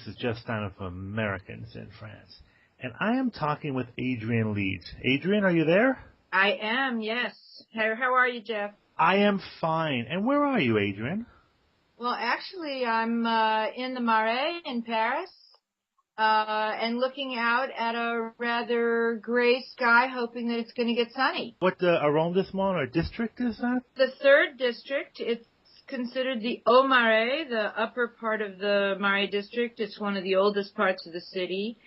This is Jeff Steiner for Americans in France. And I am talking with Adrian Leeds. Adrian, are you there? I am, yes. How are you, Jeff? I am fine. And where are you, Adrian? Well, actually, I'm in the Marais in Paris and looking out at a rather gray sky, hoping that it's going to get sunny. What arrondissement or district is that? The third district. It's considered the Haut Marais, the upper part of the Marais district. It's one of the oldest parts of the city.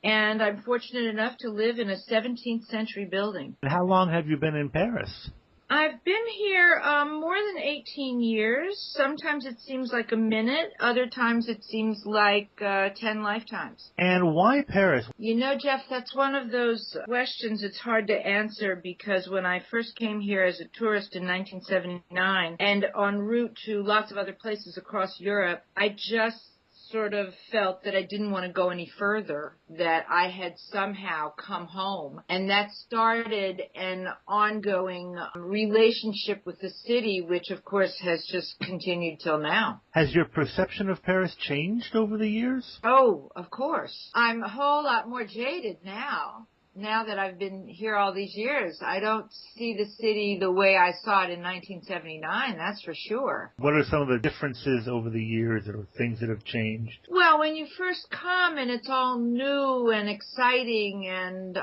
And I'm fortunate enough to live in a 17th century building. And how long have you been in Paris? I've been here more than 18 years. Sometimes it seems like a minute. Other times it seems like 10 lifetimes. And why Paris? You know, Jeff, that's one of those questions it's hard to answer because when I first came here as a tourist in 1979 and en route to lots of other places across Europe, I just sort of felt that I didn't want to go any further, that I had somehow come home. And that started an ongoing relationship with the city, which of course has just continued till now. Has your perception of Paris changed over the years? Oh, of course. I'm a whole lot more jaded now. Now that I've been here all these years, I don't see the city the way I saw it in 1979, that's for sure. What are some of the differences over the years or things that have changed? Well, when you first come and it's all new and exciting and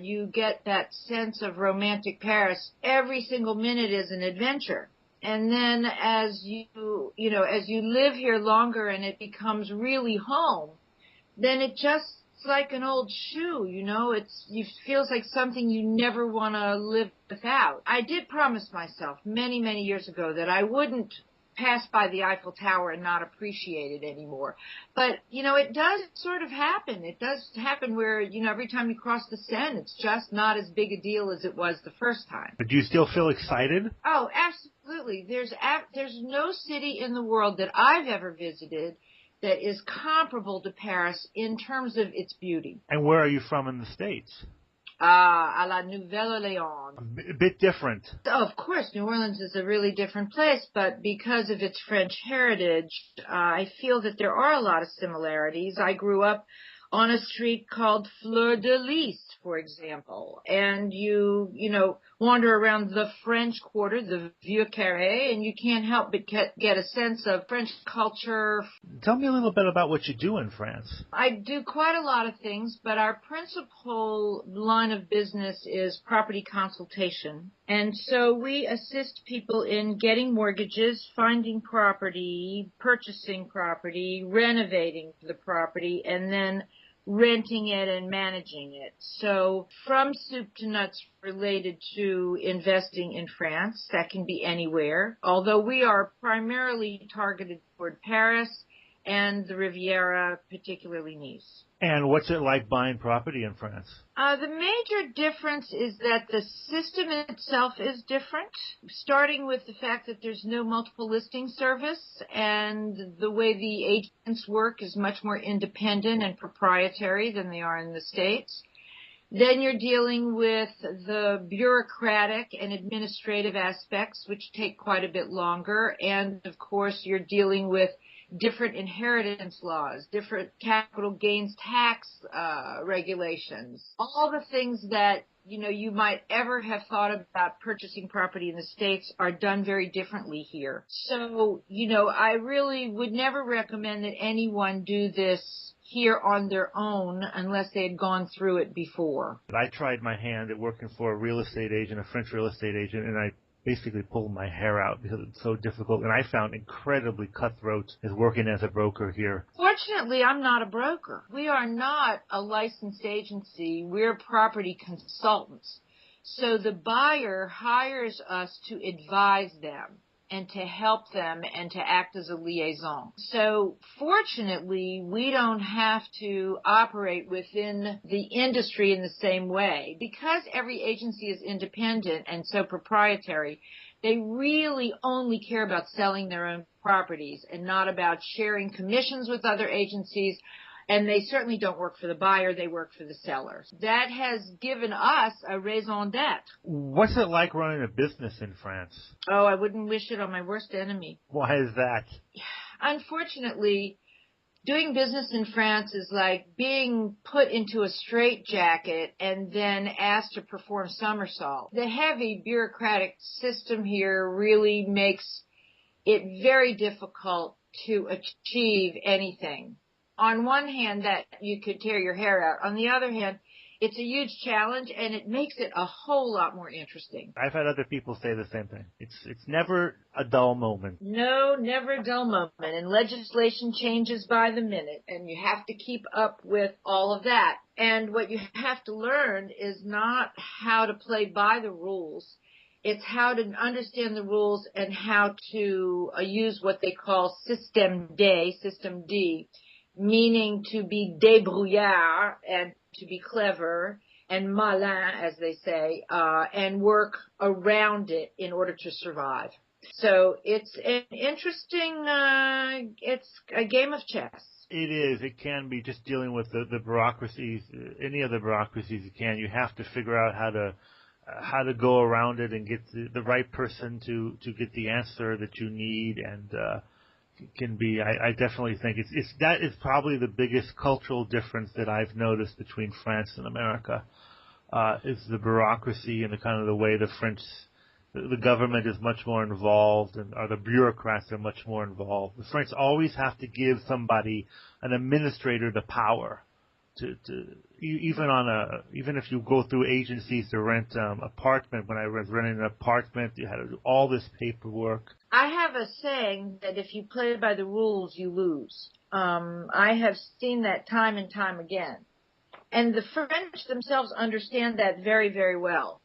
you get that sense of romantic Paris, every single minute is an adventure. And then as you live here longer and it becomes really home, then it's like an old shoe, it feels like something you never want to live without. I did promise myself many, many years ago that I wouldn't pass by the Eiffel Tower and not appreciate it anymore. But, it does sort of happen. It does happen where, every time you cross the Seine, it's just not as big a deal as it was the first time. But do you still feel excited? Oh, absolutely. There's no city in the world that I've ever visited that is comparable to Paris in terms of its beauty. And where are you from in the States? À la Nouvelle-Orléans. A bit different. Oh, of course, New Orleans is a really different place, but because of its French heritage, I feel that there are a lot of similarities. I grew up on a street called Fleur de Lys, for example, and you wander around the French Quarter, the Vieux Carré, and you can't help but get a sense of French culture. Tell me a little bit about what you do in France. I do quite a lot of things, but our principal line of business is property consultation. And so we assist people in getting mortgages, finding property, purchasing property, renovating the property, and then renting it and managing it. So from soup to nuts related to investing in France, that can be anywhere, although we are primarily targeted toward Paris and the Riviera, particularly Nice. And what's it like buying property in France? The major difference is that the system itself is different, starting with the fact that there's no multiple listing service, and the way the agents work is much more independent and proprietary than they are in the States. Then you're dealing with the bureaucratic and administrative aspects, which take quite a bit longer, and of course you're dealing with different inheritance laws, different capital gains tax regulations, all the things that you might ever have thought about purchasing property in the States are done very differently here. So, I really would never recommend that anyone do this here on their own unless they had gone through it before. I tried my hand at working for a real estate agent, a French real estate agent, and I basically pulled my hair out because it's so difficult, and I found incredibly cutthroat as working as a broker here. Fortunately, I'm not a broker. We are not a licensed agency. We're property consultants. So the buyer hires us to advise them and to help them and to act as a liaison. So fortunately, we don't have to operate within the industry in the same way. Because every agency is independent and so proprietary, they really only care about selling their own properties and not about sharing commissions with other agencies. And they certainly don't work for the buyer, they work for the seller. That has given us a raison d'etre. What's it like running a business in France? Oh, I wouldn't wish it on my worst enemy. Why is that? Unfortunately, Doing business in France is like being put into a straitjacket and then asked to perform somersault. The heavy bureaucratic system here really makes it very difficult to achieve anything. On one hand, that you could tear your hair out. On the other hand, it's a huge challenge, and it makes it a whole lot more interesting. I've had other people say the same thing. It's never a dull moment. No, never a dull moment. And legislation changes by the minute, and you have to keep up with all of that. And what you have to learn is not how to play by the rules. It's how to understand the rules and how to use what they call system D, meaning to be débrouillard and to be clever and malin, as they say, and work around it in order to survive. So it's an interesting, it's a game of chess. It is. It can be just dealing with the bureaucracies, any of the bureaucracies you can. You have to figure out how to go around it and get the right person to get the answer that you need, and can be. I definitely think that is probably the biggest cultural difference that I've noticed between France and America, is the bureaucracy and the kind of the way the government is much more involved, or the bureaucrats are much more involved. The French always have to give somebody, an administrator, the power to even if you go through agencies to rent apartment. When I was renting an apartment, you had to do all this paperwork. I have a saying that if you play by the rules, you lose. I have seen that time and time again. And the French themselves understand that very, very well.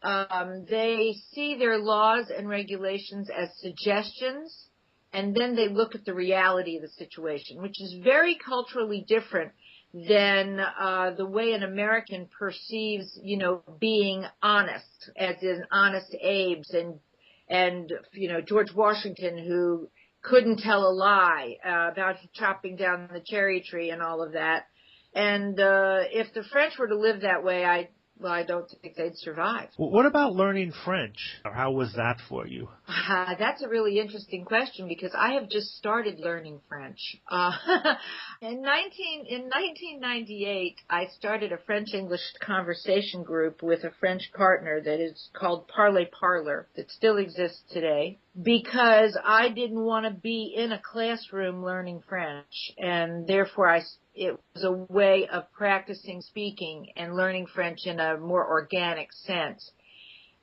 They see their laws and regulations as suggestions, and then they look at the reality of the situation, which is very culturally different than the way an American perceives, being honest, as in Honest Abe's and George Washington, who couldn't tell a lie about chopping down the cherry tree and all of that. And if the French were to live that way, I don't think they'd survive. Well, what about learning French? Or how was that for you? That's a really interesting question, because I have just started learning French. In 1998, I started a French-English conversation group with a French partner that is called Parler Parler, that still exists today, because I didn't want to be in a classroom learning French, and therefore it was a way of practicing speaking and learning French in a more organic sense.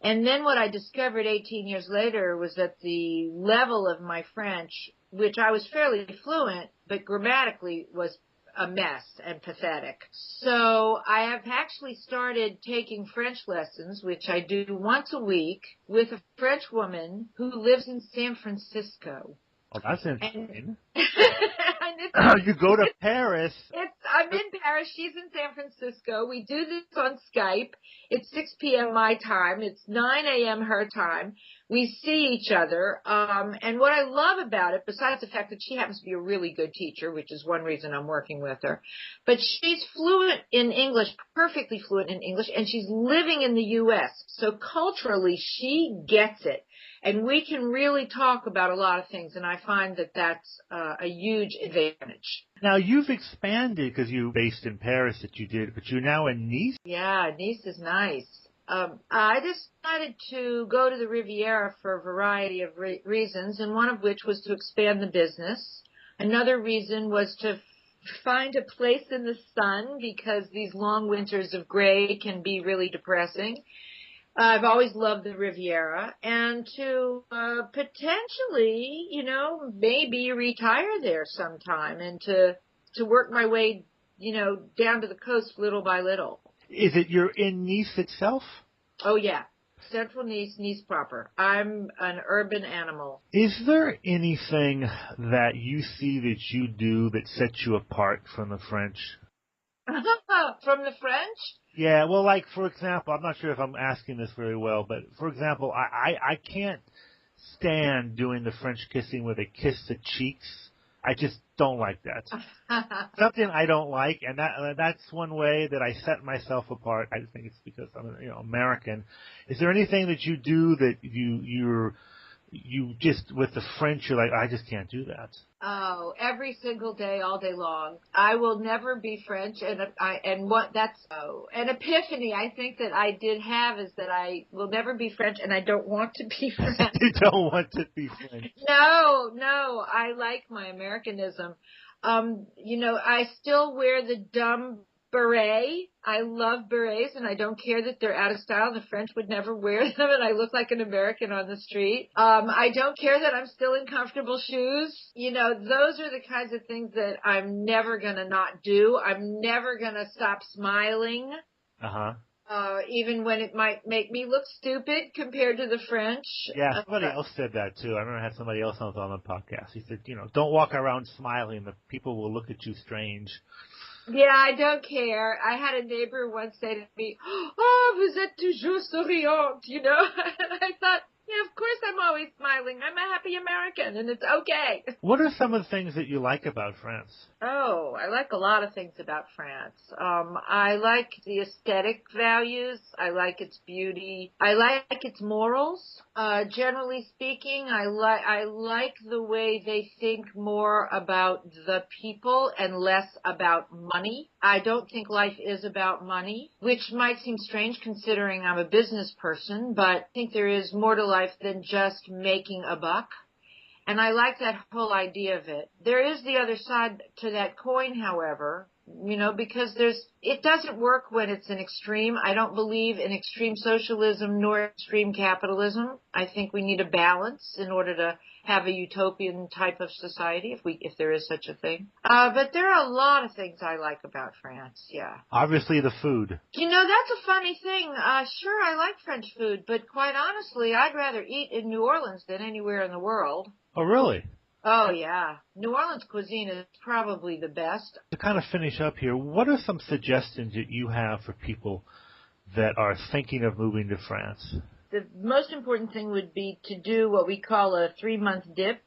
And then what I discovered 18 years later was that the level of my French, which I was fairly fluent, but grammatically was a mess and pathetic. So I have actually started taking French lessons, which I do once a week, with a French woman who lives in San Francisco. Oh, that's interesting. You go to Paris. I'm in Paris. She's in San Francisco. We do this on Skype. It's 6 p.m. my time. It's 9 a.m. her time. We see each other. And what I love about it, besides the fact that she happens to be a really good teacher, which is one reason I'm working with her, but she's fluent in English, perfectly fluent in English, and she's living in the U.S. So culturally, she gets it. And we can really talk about a lot of things, and I find that that's a huge advantage. Now, you've expanded, because you're based in Paris that you did, but you're now in Nice? Yeah, Nice is nice. I decided to go to the Riviera for a variety of reasons, and one of which was to expand the business. Another reason was to find a place in the sun, because these long winters of gray can be really depressing. I've always loved the Riviera, and to potentially, maybe retire there sometime, and to work my way, down to the coast little by little. Is it you're in Nice itself? Oh, yeah. Central Nice, Nice proper. I'm an urban animal. Is there anything that you see that you do that sets you apart from the French? From the French? Yeah, well, like, for example, I'm not sure if I'm asking this very well, but, for example, I can't stand doing the French kissing where they kiss the cheeks. I just don't like that. Something I don't like, and that's one way that I set myself apart. I think it's because I'm American. Is there anything that you do that you just, with the French, you're like, I just can't do that. Oh, every single day, all day long. I will never be French, an epiphany I think that I did have is that I will never be French, and I don't want to be French. You don't want to be French. No, I like my Americanism. I still wear the dumb beret. I love berets, and I don't care that they're out of style. The French would never wear them, and I look like an American on the street. I don't care that I'm still in comfortable shoes. Those are the kinds of things that I'm never gonna not do. I'm never gonna stop smiling. Uh-huh. Even when it might make me look stupid compared to the French. Yeah, somebody else said that too. I remember I had somebody else on the podcast. He said, don't walk around smiling. The people will look at you strange. Yeah, I don't care. I had a neighbor once say to me, "Oh, vous êtes toujours souriante," and I thought, yeah, of course I'm always smiling. I'm a happy American, and it's okay. What are some of the things that you like about France? Oh, I like a lot of things about France. I like the aesthetic values. I like its beauty. I like its morals. Generally speaking, I like the way they think more about the people and less about money. I don't think life is about money, which might seem strange considering I'm a business person, but I think there is more to life than just making a buck. And I like that whole idea of it. There is the other side to that coin, however, because it doesn't work when it's an extreme. I don't believe in extreme socialism nor extreme capitalism. I think we need a balance in order to have a utopian type of society, if there is such a thing. But there are a lot of things I like about France, yeah. Obviously the food. That's a funny thing. Sure, I like French food, but quite honestly, I'd rather eat in New Orleans than anywhere in the world. Oh, really? Oh, yeah. New Orleans cuisine is probably the best. To kind of finish up here, what are some suggestions that you have for people that are thinking of moving to France? The most important thing would be to do what we call a 3-month dip,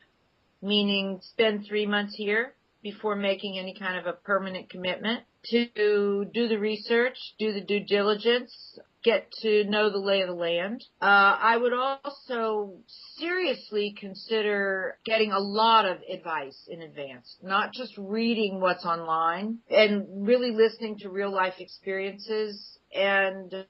meaning spend 3 months here before making any kind of a permanent commitment, to do the research, do the due diligence, get to know the lay of the land. I would also seriously consider getting a lot of advice in advance, not just reading what's online, and really listening to real life experiences and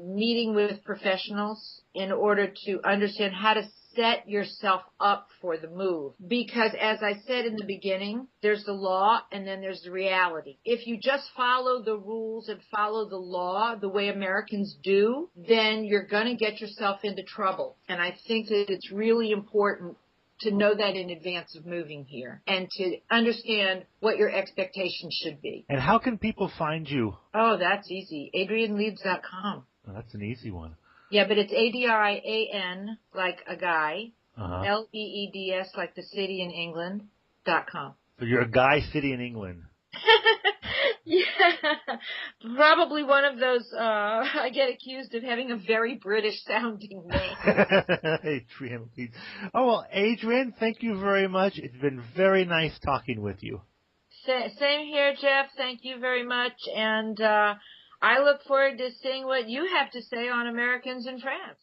meeting with professionals in order to understand how to set yourself up for the move. Because as I said in the beginning, there's the law and then there's the reality. If you just follow the rules and follow the law the way Americans do, then you're going to get yourself into trouble. And I think that it's really important to know that in advance of moving here and to understand what your expectations should be. And how can people find you? Oh, that's easy. AdrianLeeds.com. Oh, that's an easy one. Yeah, but it's ADRIAN, like a guy, Uh-huh. LEEDS, like the city in England, .com. So you're a guy city in England. Yeah, probably one of those, I get accused of having a very British sounding name. Adrian Leeds. Oh, well, Adrian, thank you very much. It's been very nice talking with you. Same here, Jeff. Thank you very much. And I look forward to seeing what you have to say on Americans in France.